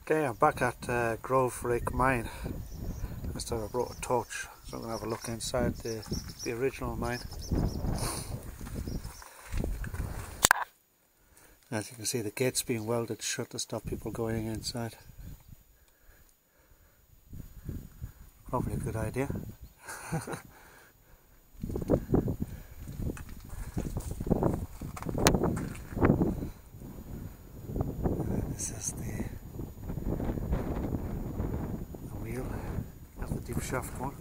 Okay, I'm back at Groverake Mine. This time I brought a torch, so I'm going to have a look inside the original mine. As you can see, the gate's being welded shut to stop people going inside. Probably a good idea. This is the wheel of the deep shaft one.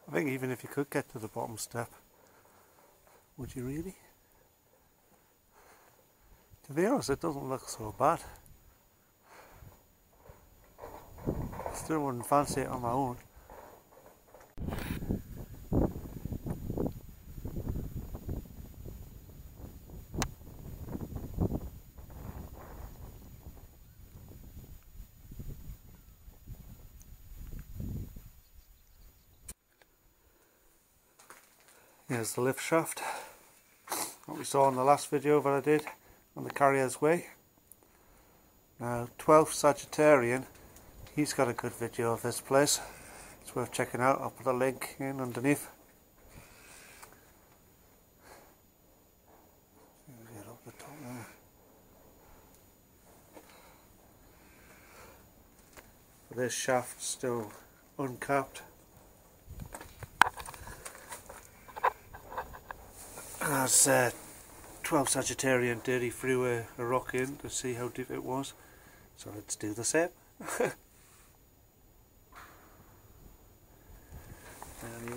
I think even if you could get to the bottom step, would you really? To be honest, it doesn't look so bad. Still wouldn't fancy it on my own. Here's the lift shaft, what we saw in the last video that I did on the Carrier's Way. Now 12th Sagitarian, he's got a good video of this place, it's worth checking out. I'll put a link in underneath. Get up the top there. This shaft's still uncapped. As 12 Sagitarian did, he threw a rock in to see how deep it was, so let's do the same.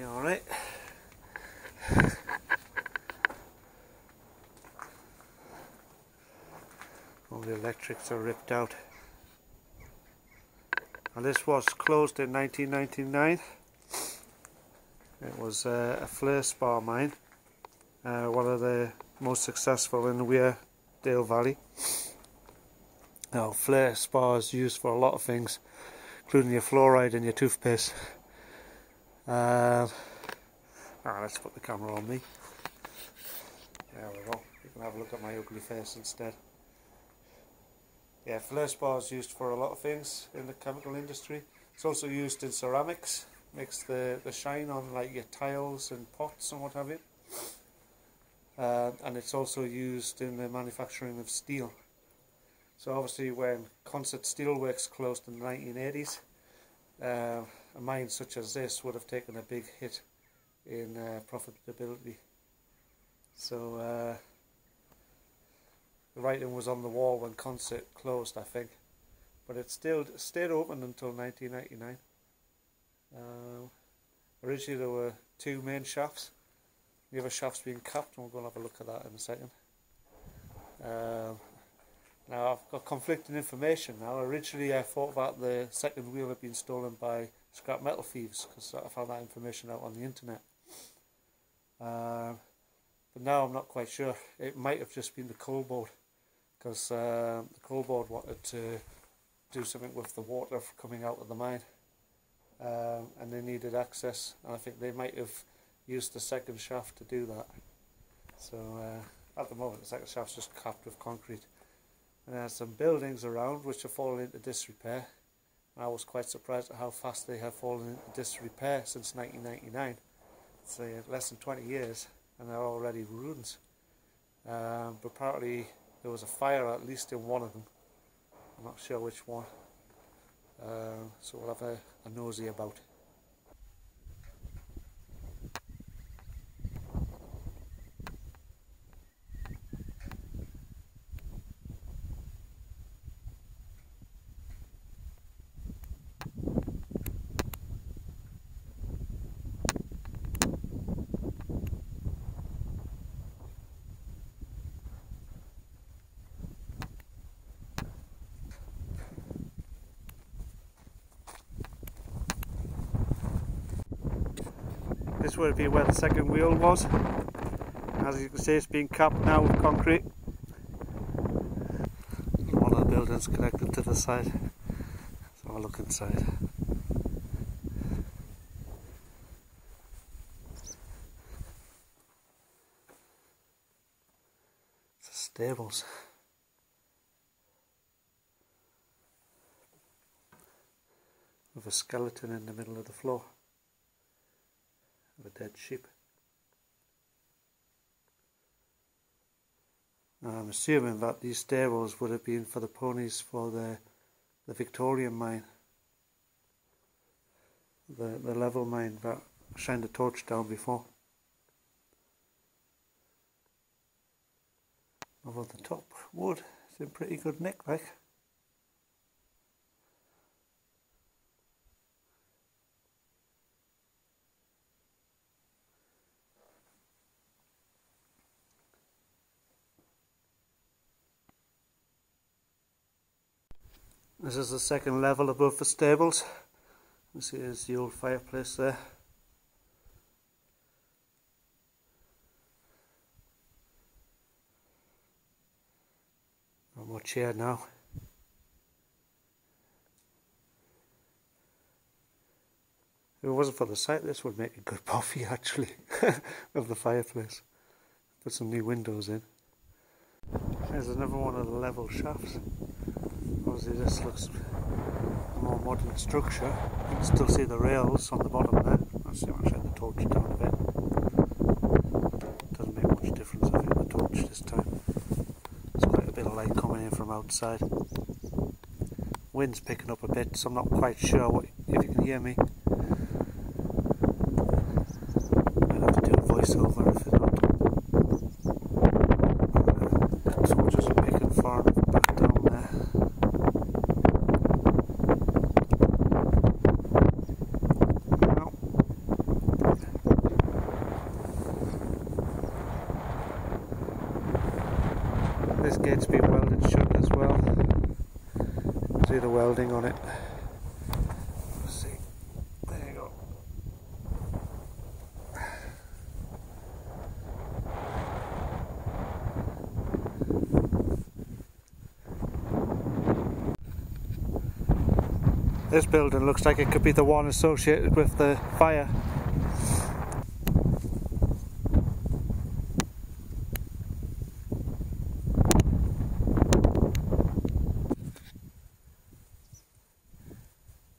Alright. All the electrics are ripped out. And this was closed in 1999. It was a flare spar mine. One of the most successful in the Weardale Valley. Now, flare spar is used for a lot of things, including your fluoride and your toothpaste. Let's put the camera on me. There we go. You can have a look at my ugly face instead. Yeah, flare spar is used for a lot of things in the chemical industry. It's also used in ceramics. Makes the shine on like your tiles and pots and what have you. And it's also used in the manufacturing of steel. So obviously when Concert Steelworks closed in the 1980s, a mine such as this would have taken a big hit in profitability. So the writing was on the wall when Concert closed, I think, but it still stayed open until 1999. Originally there were two main shafts. The other shaft's being capped, and we'll go and have a look at that in a second. Now I've got conflicting information now. Originally I thought that the second wheel had been stolen by scrap metal thieves, because I found that information out on the internet. But now I'm not quite sure. It might have just been the coal board, because the coal board wanted to do something with the water coming out of the mine, and they needed access, and I think they might have used the second shaft to do that. So at the moment the second shaft's just capped with concrete, and there's some buildings around which have fallen into disrepair, and I was quite surprised at how fast they have fallen into disrepair since 1999. It's less than 20 years and they're already ruins. But apparently there was a fire at least in one of them. I'm not sure which one, so we'll have a nosy about. this would be where the second wheel was. As you can see, it's been capped now with concrete. One of the buildings connected to the side. So I'll look inside. It's the stables. With a skeleton in the middle of the floor. Of a dead sheep. I'm assuming that these stables would have been for the ponies for the Victorian mine. The level mine that shined the torch down before. Over the top wood, it's in pretty good nick like. This is the second level above the stables. You see there's the old fireplace there. Not much here now. If it wasn't for the site, this would make a good coffee actually, of the fireplace. Put some new windows in. There's another one of the level shafts. Obviously this looks a more modern structure. You can still see the rails on the bottom there. Let's see if I can shine the torch down a bit. Doesn't make much difference I think the torch this time. There's quite a bit of light coming in from outside. Wind's picking up a bit, so I'm not quite sure if you can hear me. Might have to do a voiceover if it's not. So we're just making far back down there. This gate's been welded shut as well. See the welding on it. Let's see. There you go. This building looks like it could be the one associated with the fire.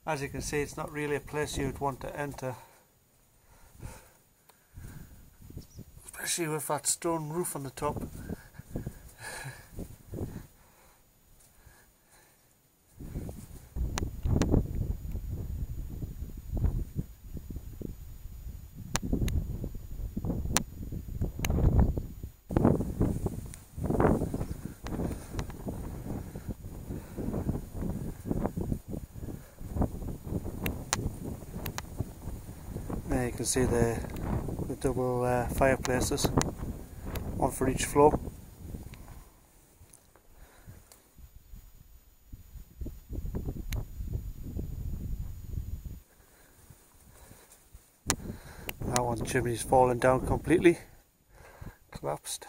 As you can see, it's not really a place you'd want to enter. Especially with that stone roof on the top. There you can see the double fireplaces, one for each floor. That one chimney's fallen down completely, collapsed.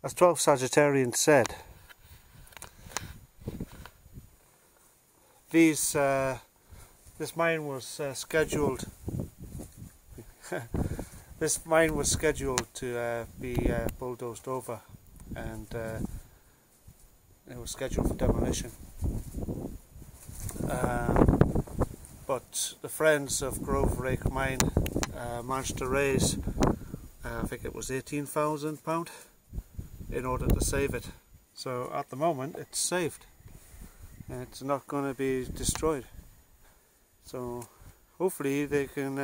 As 12 Sagitarian said, this mine was scheduled. This mine was scheduled to be bulldozed over, and it was scheduled for demolition. But the friends of Groverake Mine managed to raise, I think it was £18,000, in order to save it. So at the moment, it's saved. It's not going to be destroyed. So hopefully they can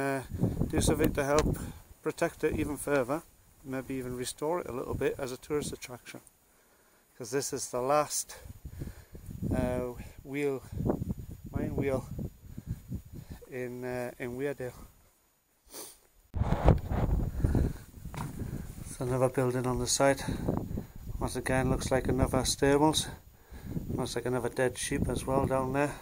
do something to help protect it even further, maybe even restore it a little bit as a tourist attraction, because this is the last mine wheel in Weardale. It's another building on the site. Once again, looks like another stables. Looks like another dead sheep as well down there.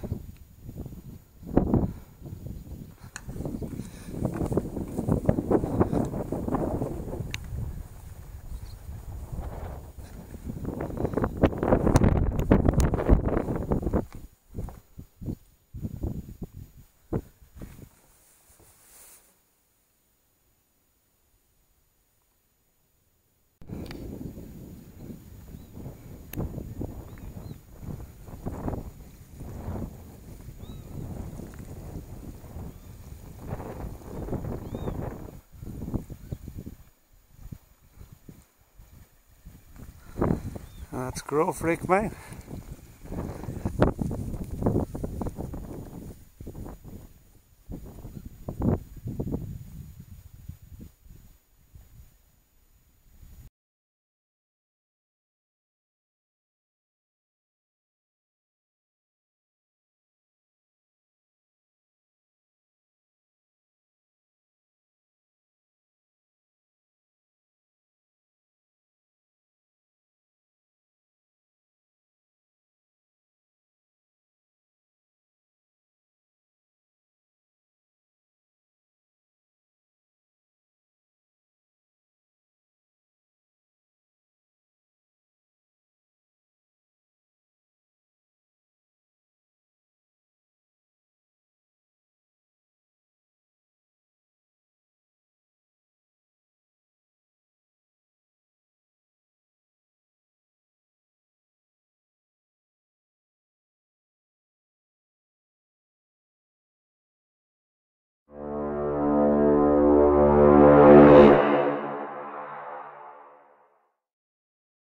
That's Groverake Mine.